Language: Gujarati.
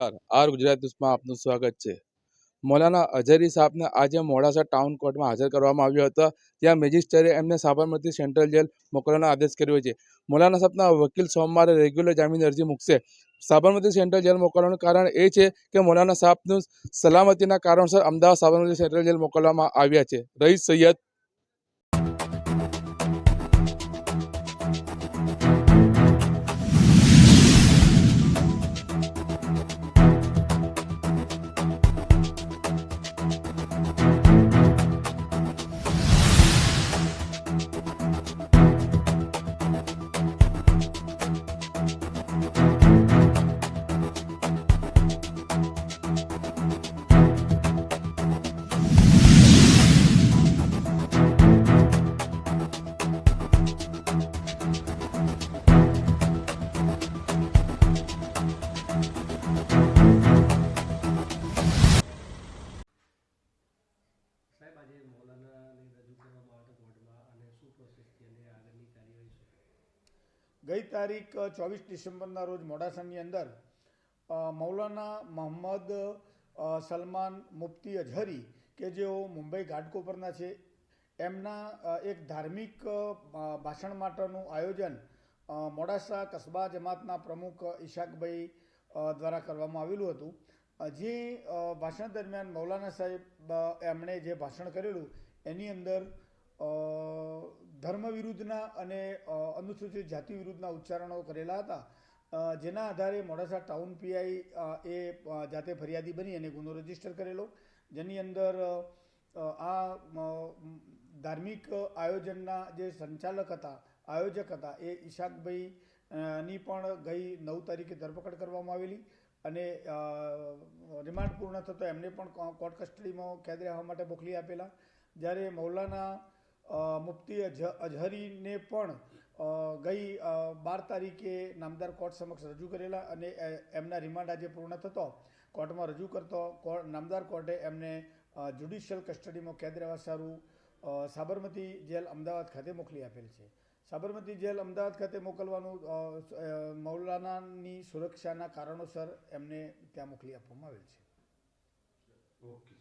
આર ગુજરાત ન્યૂઝમાં આપનું સ્વાગત છે. મૌલાના અઝહરી સાહેબને આજે મોડાસા ટાઉન કોર્ટમાં હાજર કરવામાં આવ્યો હતો. ત્યાં મેજિસ્ટ્રેટે એમને સાબરમતી સેન્ટ્રલ જેલ મોકલવાનો આદેશ કર્યો છે. મૌલાના સાહેબના વકીલ સોમવારે રેગ્યુલર જામીન અરજી મૂકશે. સાબરમતી સેન્ટ્રલ જેલ મોકલવાનું કારણ એ છે કે મૌલાના સાહેબનું સલામતીના કારણસર અમદાવાદ સાબરમતી સેન્ટ્રલ જેલ મોકલવામાં આવ્યા છે. રઈસ સૈયદ. સાહેબ આજે મૌલાનાને રજૂ કરવામાં આવતા કોર્ટમાં અને શું પ્રોસેસથી અને આગળની કાર્યવાહી શું? ગઈ તારીખ 24 ડિસેમ્બરના રોજ મોડાસાની અંદર મૌલાના મોહમ્મદ સલમાન મુફ્તી અઝહરી કે જેઓ મુંબઈ ઘાટકોપરના છે, એમના એક ધાર્મિક ભાષણ માટેનું આયોજન મોડાસા કસ્બા જમાતના પ્રમુખ ઈશાકભાઈ દ્વારા કરવામાં આવેલું હતું. જે ભાષણ દરમિયાન મૌલાના સાહેબ એમણે જે ભાષણ કરેલું એની અંદર ધર્મ વિરુદ્ધના અને અનુસૂચિત જાતિ વિરુદ્ધના ઉચ્ચારણો કરેલા હતા, જેના આધારે મોડાસા ટાઉન પીઆઈ એ જાતે ફરિયાદી બની અને ગુનો રજીસ્ટર કરેલો, જેની અંદર આ ધાર્મિક આયોજનના જે સંચાલક હતા, આયોજક હતા, એ ઈશાકભાઈ ની પણ ગઈ 9 તારીખે ધરપકડ કરવામાં આવેલી અને રિમાન્ડ પૂર્ણ થતો એમને પણ કોર્ટ કસ્ટડીમાં કેદ રહેવા માટે મોકલી આપેલા. જ્યારે મૌલાના મુફ્તી અઝહરીને પણ ગઈ 12 તારીખે નામદાર કોર્ટ સમક્ષ રજૂ કરેલા અને એમના રિમાન્ડ આજે પૂર્ણ થતો કોર્ટમાં રજૂ કરતો નામદાર કોર્ટે એમને જ્યુડિશિયલ કસ્ટડીમાં કેદ રહેવા સારું સાબરમતી જેલ અમદાવાદ ખાતે મોકલી આપેલ છે. સાબરમતી જેલ અમદાવાદ ખાતે મોકલવાનું મૌલાનાની સુરક્ષાના કારણોસર એમને ત્યાં મોકલી આપવામાં આવેલ છે. ઓકે.